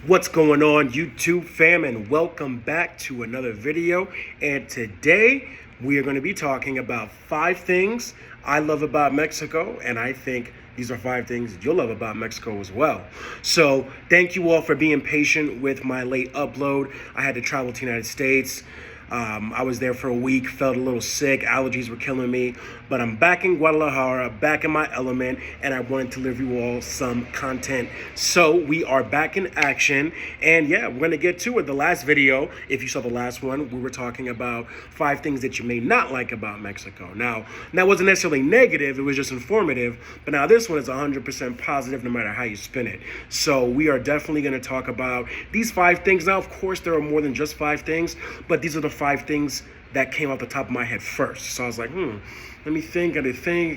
What's going on, YouTube fam, and welcome back to another video. And today we are going to be talking about 5 things I love about Mexico, and I think these are 5 things that you'll love about Mexico as well. So thank you all for being patient with my late upload. I had to travel to the United States. I was there for a week, felt a little sick, allergies were killing me, but I'm back in Guadalajara, back in my element, and I wanted to deliver you all some content. So we are back in action, and yeah, we're gonna get to it. The last video, if you saw the last one, we were talking about 5 things that you may not like about Mexico. Now, that wasn't necessarily negative, it was just informative, but now this one is 100% positive no matter how you spin it. So we are definitely gonna talk about these 5 things. Now, of course, there are more than just 5 things, but these are the 5 things that came off the top of my head first. So I was like, let me think,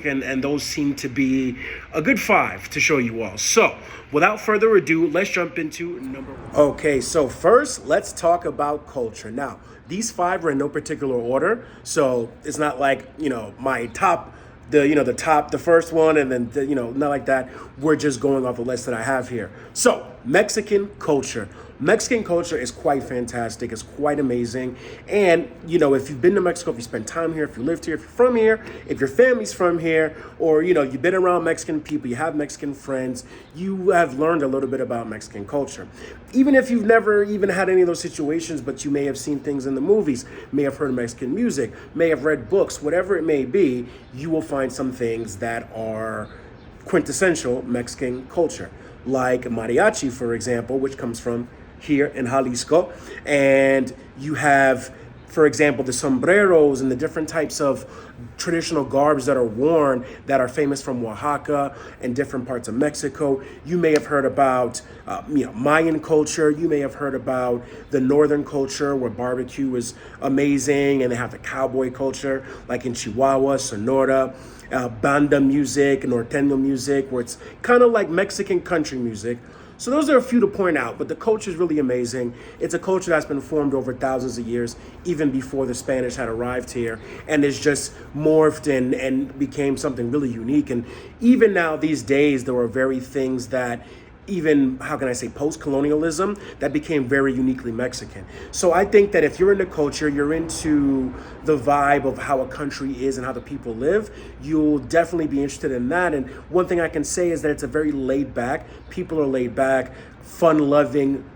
and those seem to be a good 5 to show you all. So without further ado, let's jump into number 1. Okay, so first, let's talk about culture. Now, these 5 are in no particular order, so it's not like, my top, the first one, and then, not like that. We're just going off the list that I have here. So, Mexican culture. Mexican culture is quite fantastic. It's quite amazing. And, if you've been to Mexico, if you spend time here, if you lived here, if you're from here, if your family's from here, or, you've been around Mexican people, you have Mexican friends, you have learned a little bit about Mexican culture. Even if you've never even had any of those situations, but you may have seen things in the movies, may have heard Mexican music, may have read books, whatever it may be, you will find some things that are quintessential Mexican culture. Like mariachi, for example, which comes from here in Jalisco. And you have, for example, the sombreros and the different types of traditional garbs that are worn that are famous from Oaxaca and different parts of Mexico. You may have heard about Mayan culture. You may have heard about the northern culture where barbecue is amazing, and they have the cowboy culture like in Chihuahua, Sonora, banda music, norteño music, where it's kind of like Mexican country music. So those are a few to point out, but the culture is really amazing. It's a culture that's been formed over thousands of years, even before the Spanish had arrived here, and it's just morphed and became something really unique. And even now, these days, there are very things that even, post-colonialism, that became very uniquely Mexican. So I think that if you're into culture, you're into the vibe of how a country is and how the people live, you'll definitely be interested in that. And one thing I can say is that it's a very laid back, people are laid back, fun-loving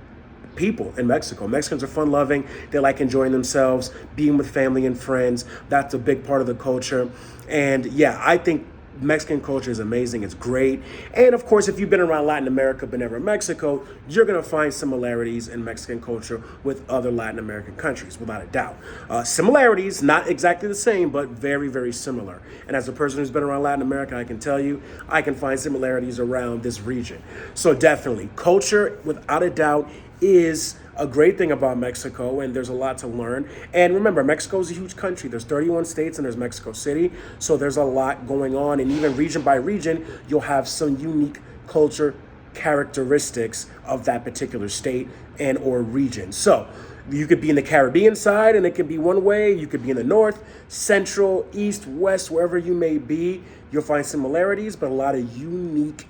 people in Mexico. Mexicans are fun-loving. They like enjoying themselves, being with family and friends. That's a big part of the culture. And yeah, I think Mexican culture is amazing. It's great. And of course, if you've been around Latin America but never Mexico, you're going to find similarities in Mexican culture with other Latin American countries, without a doubt. Similarities, not exactly the same, but very, very similar. And as a person who's been around Latin America, I can tell you, I can find similarities around this region. So definitely, culture, without a doubt, is a great thing about Mexico, and there's a lot to learn. And remember, Mexico is a huge country. There's 31 states and there's Mexico City, so there's a lot going on. And even region by region, you'll have some unique culture characteristics of that particular state and or region. So you could be in the Caribbean side and it could be one way. You could be in the north, central, east, west, wherever you may be. You'll find similarities, but a lot of unique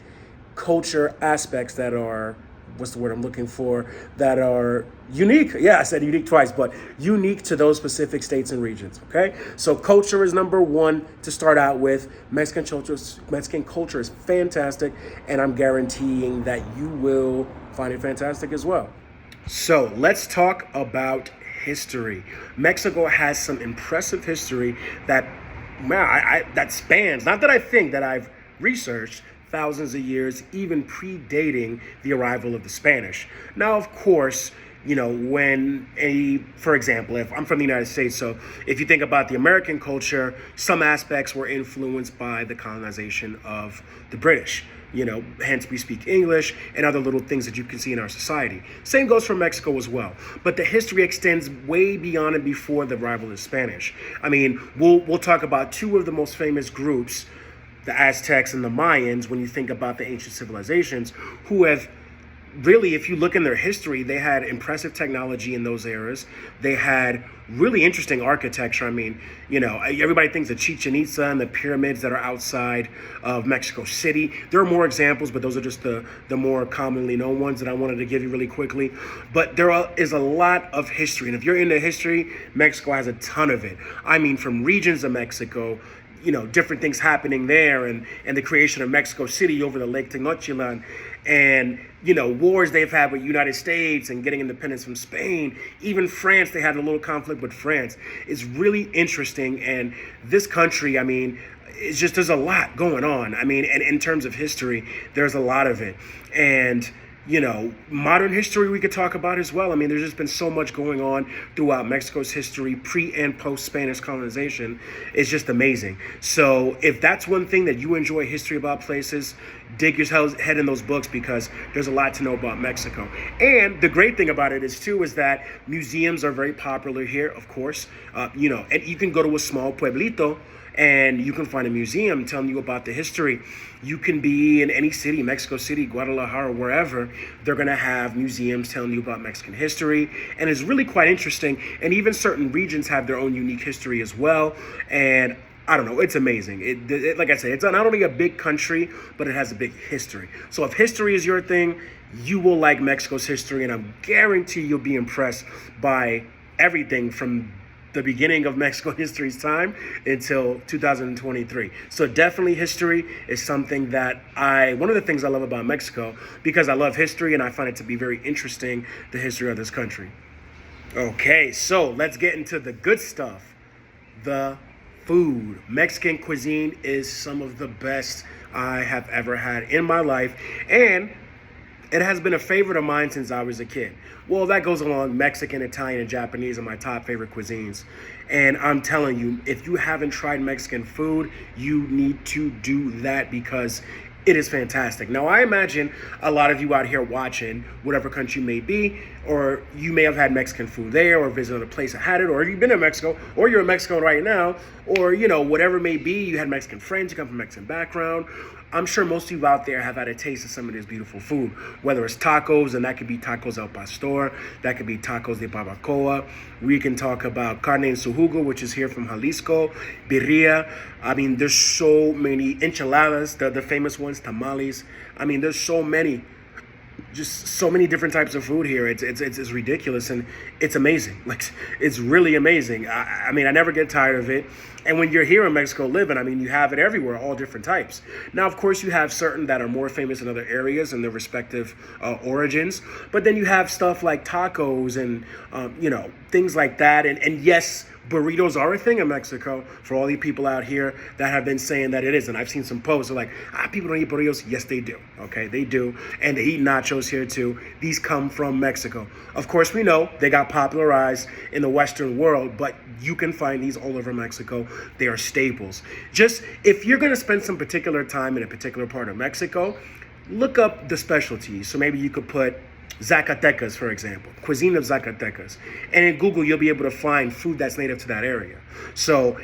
culture aspects that are, what's the word I'm looking for, that are unique. Yeah, I said unique twice, but unique to those specific states and regions, okay? So culture is number 1 to start out with. Mexican culture is fantastic, and I'm guaranteeing that you will find it fantastic as well. So let's talk about history. Mexico has some impressive history that, that spans, not that I think, that I've researched, thousands of years, even predating the arrival of the Spanish. Now, of course, for example, if I'm from the United States, so if you think about the American culture, some aspects were influenced by the colonization of the British. Hence we speak English and other little things that you can see in our society. Same goes for Mexico as well. But the history extends way beyond and before the arrival of the Spanish. I mean, we'll talk about 2 of the most famous groups, the Aztecs and the Mayans, when you think about the ancient civilizations, who have really, if you look in their history, they had impressive technology in those eras. They had really interesting architecture. I mean, everybody thinks of Chichen Itza and the pyramids that are outside of Mexico City. There are more examples, but those are just the more commonly known ones that I wanted to give you really quickly. But is a lot of history. And if you're into history, Mexico has a ton of it. I mean, from regions of Mexico, different things happening there, and the creation of Mexico City over the Lake Tenochtitlan, and wars they've had with United States and getting independence from Spain. Even France, they had a little conflict with France. It's really interesting. And this country, I mean, it's just, there's a lot going on. I mean, and in terms of history, there's a lot of it. And modern history we could talk about as well. I mean, there's just been so much going on throughout Mexico's history, pre and post Spanish colonization. It's just amazing. So if that's one thing that you enjoy history about places, dig your head in those books, because there's a lot to know about Mexico. And the great thing about it is that museums are very popular here, of course. And you can go to a small pueblito and you can find a museum telling you about the history. You can be in any city, Mexico City, Guadalajara, wherever. They're going to have museums telling you about Mexican history. And it's really quite interesting. And even certain regions have their own unique history as well. And I don't know, it's amazing. Like I said, it's not only a big country, but it has a big history. So if history is your thing, you will like Mexico's history. And I guarantee you'll be impressed by everything from the beginning of Mexico history's time until 2023. So definitely history is something that one of the things I love about Mexico, because I love history and I find it to be very interesting, the history of this country. Okay, so let's get into the good stuff. The food. Mexican cuisine is some of the best I have ever had in my life. And it has been a favorite of mine since I was a kid. Well, that goes along. Mexican, Italian, and Japanese are my top favorite cuisines. And I'm telling you, if you haven't tried Mexican food, you need to do that, because it is fantastic. Now, I imagine a lot of you out here watching, whatever country you may be, or you may have had Mexican food there, or visited a place that had it, or you've been in Mexico, or you're in Mexico right now, or, whatever it may be, you had Mexican friends, you come from a Mexican background. I'm sure most of you out there have had a taste of some of this beautiful food, whether it's tacos, and that could be tacos al pastor, that could be tacos de barbacoa. We can talk about carne en su jugo, which is here from Jalisco, birria. I mean, there's so many enchiladas, the famous ones, tamales. I mean, there's so many. Just so many different types of food here. It's ridiculous, and it's amazing. Like, it's really amazing. I mean, I never get tired of it. And when you're here in Mexico living, I mean, you have it everywhere, all different types. Now, of course, you have certain that are more famous in other areas and their respective origins. But then you have stuff like tacos and, things like that. And yes, burritos are a thing in Mexico, for all you people out here that have been saying that it isn't. I've seen some posts are like, people don't eat burritos. Yes, they do. Okay, they do. And they eat nachos here too. These come from Mexico. Of course, we know they got popularized in the Western world, but you can find these all over Mexico. They are staples. Just if you're going to spend some particular time in a particular part of Mexico, look up the specialties. So maybe you could put Zacatecas, for example, cuisine of Zacatecas. And in Google, you'll be able to find food that's native to that area. So,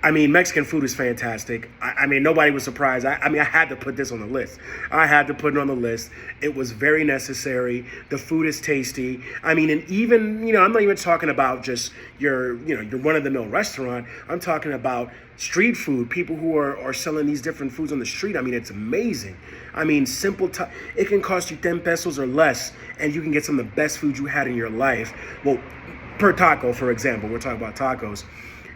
I mean, Mexican food is fantastic. I mean, nobody was surprised. I had to put this on the list. I had to put it on the list. It was very necessary. The food is tasty. I mean, and even, I'm not even talking about just your run-of-the-mill restaurant. I'm talking about street food, people who are selling these different foods on the street. I mean, it's amazing. I mean, it can cost you 10 pesos or less, and you can get some of the best food you had in your life. Well, per taco, for example, we're talking about tacos.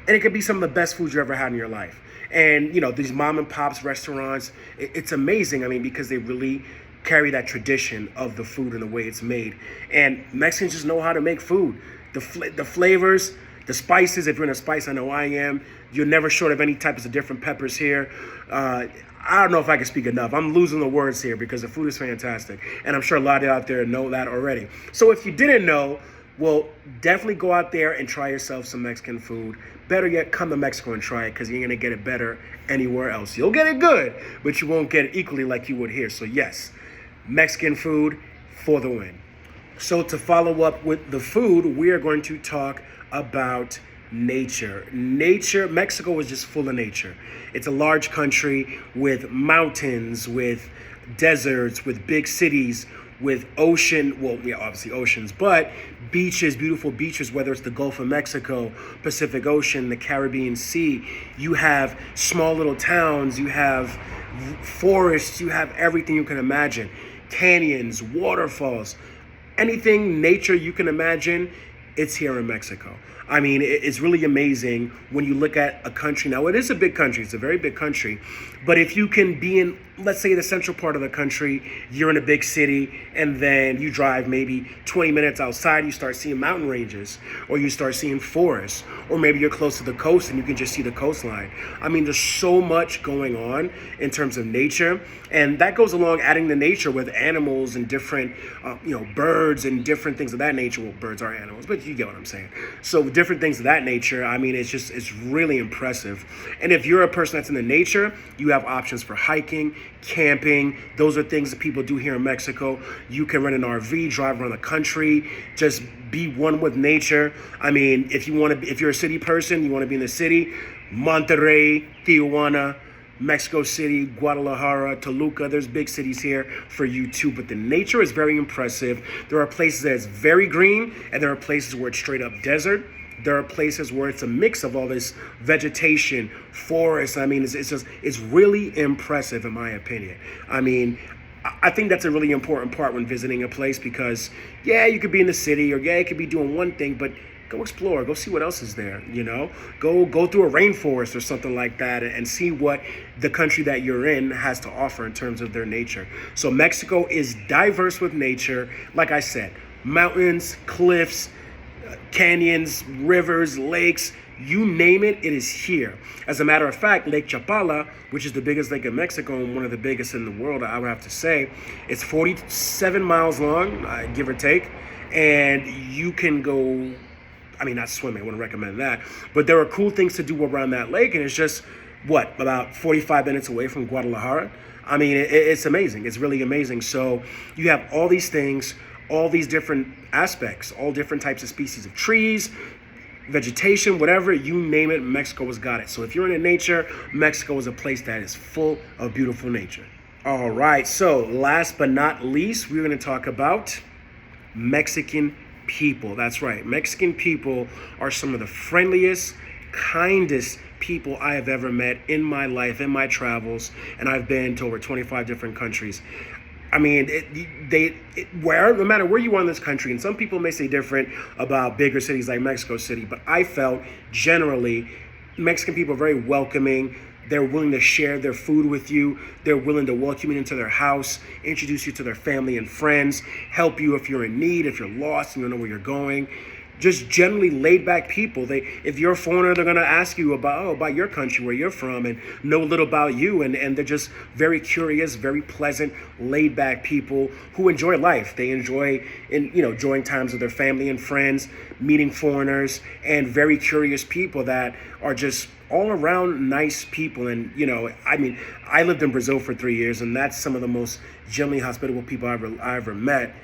And it could be some of the best foods you ever had in your life. And, these mom and pops restaurants, it's amazing. I mean, because they really carry that tradition of the food and the way it's made. And Mexicans just know how to make food. The flavors, the spices, if you're in a spice, I know I am. You're never short of any types of different peppers here. I don't know if I can speak enough. I'm losing the words here because the food is fantastic. And I'm sure a lot of you out there know that already. So if you didn't know, well, definitely go out there and try yourself some Mexican food. Better yet, come to Mexico and try it, because you're going to get it better anywhere else. You'll get it good, but you won't get it equally like you would here. So yes, Mexican food for the win. So to follow up with the food, we are going to talk about nature. Mexico is just full of nature. It's a large country with mountains, with deserts, with big cities, with ocean, well, yeah, obviously oceans, but beaches, beautiful beaches, whether it's the Gulf of Mexico, Pacific Ocean, the Caribbean Sea. You have small little towns, you have forests, you have everything you can imagine. Canyons, waterfalls, anything nature you can imagine, it's here in Mexico. I mean, it's really amazing when you look at a country. Now, it is a big country. It's a very big country. But if you can be in, let's say, the central part of the country, you're in a big city, and then you drive maybe 20 minutes outside, you start seeing mountain ranges, or you start seeing forests, or maybe you're close to the coast and you can just see the coastline. I mean, there's so much going on in terms of nature, and that goes along adding the nature with animals and different, birds and different things of that nature. Well, birds are animals, but you get what I'm saying. So different things of that nature. I mean, it's really impressive. And if you're a person that's in the nature, you have options for hiking, camping. Those are things that people do here in Mexico. You can rent an RV, drive around the country, just be one with nature. I mean, if you're a city person, you want to be in the city, Monterrey, Tijuana, Mexico City, Guadalajara, Toluca, there's big cities here for you too. But the nature is very impressive. There are places that it's very green, and there are places where it's straight up desert. There are places where it's a mix of all this vegetation, forest. I mean, it's really impressive in my opinion. I mean, I think that's a really important part when visiting a place because, yeah, you could be in the city or, yeah, you could be doing one thing, but go explore, go see what else is there, Go through a rainforest or something like that and see what the country that you're in has to offer in terms of their nature. So Mexico is diverse with nature. Like I said, mountains, cliffs, canyons, rivers, lakes, you name it, it is here. As a matter of fact, Lake Chapala, which is the biggest lake in Mexico and one of the biggest in the world, I would have to say, it's 47 miles long, give or take, and you can go, I mean, not swimming, I wouldn't recommend that, but there are cool things to do around that lake, and it's just, about 45 minutes away from Guadalajara? I mean, it's amazing. It's really amazing. So you have all these things, all these different aspects, all different types of species of trees, vegetation, whatever, you name it, Mexico has got it. So if you're into nature, Mexico is a place that is full of beautiful nature. All right, so last but not least, we're going to talk about Mexican people. That's right. Mexican people are some of the friendliest, kindest people I have ever met in my life, in my travels, and I've been to over 25 different countries. I mean, no matter where you are in this country, and some people may say different about bigger cities like Mexico City, but I felt generally Mexican people are very welcoming. They're willing to share their food with you. They're willing to welcome you into their house, introduce you to their family and friends, help you if you're in need, if you're lost and you don't know where you're going. Just generally laid back people. If you're a foreigner, they're gonna ask you about your country, where you're from, and know a little about you. And they're just very curious, very pleasant, laid back people who enjoy life. They enjoy enjoying times with their family and friends, meeting foreigners, and very curious people that are just all around nice people. And I mean, I lived in Brazil for 3 years, and that's some of the most genuinely hospitable people I ever met.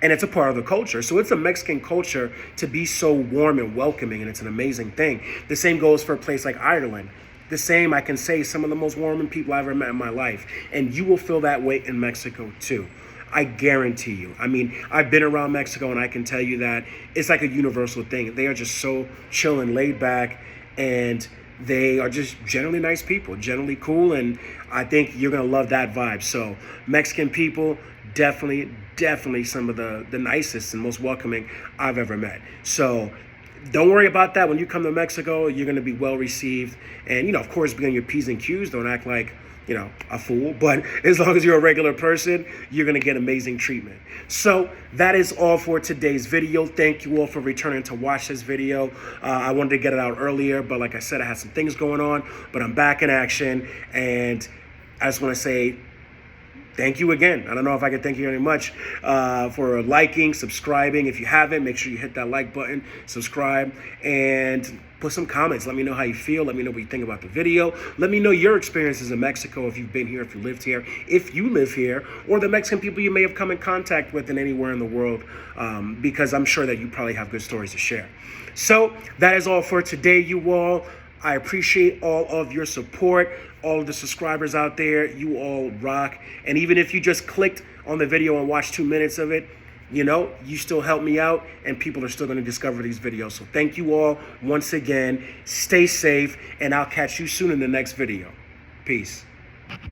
And it's a part of the culture. So it's a Mexican culture to be so warm and welcoming, and it's an amazing thing. The same goes for a place like Ireland. The same, I can say, some of the most warming people I've ever met in my life. And you will feel that way in Mexico too. I guarantee you. I mean, I've been around Mexico, and I can tell you that it's like a universal thing. They are just so chill and laid back, and they are just generally nice people, generally cool, and I think you're going to love that vibe. So Mexican people, definitely some of the nicest and most welcoming I've ever met. So don't worry about that. When you come to Mexico, you're going to be well received. And, of course, be on your P's and Q's. Don't act like, a fool. But as long as you're a regular person, you're going to get amazing treatment. So that is all for today's video. Thank you all for returning to watch this video. I wanted to get it out earlier, but like I said, I had some things going on. But I'm back in action. And I just want to say thank you again. I don't know if I can thank you very much for liking, subscribing. If you haven't, make sure you hit that like button, subscribe, and put some comments. Let me know how you feel. Let me know what you think about the video. Let me know your experiences in Mexico, if you've been here, if you lived here, if you live here, or the Mexican people you may have come in contact with in anywhere in the world, because I'm sure that you probably have good stories to share. So that is all for today, you all. I appreciate all of your support, all of the subscribers out there. You all rock. And even if you just clicked on the video and watched 2 minutes of it, you still help me out, and people are still going to discover these videos. So thank you all once again. Stay safe, and I'll catch you soon in the next video. Peace.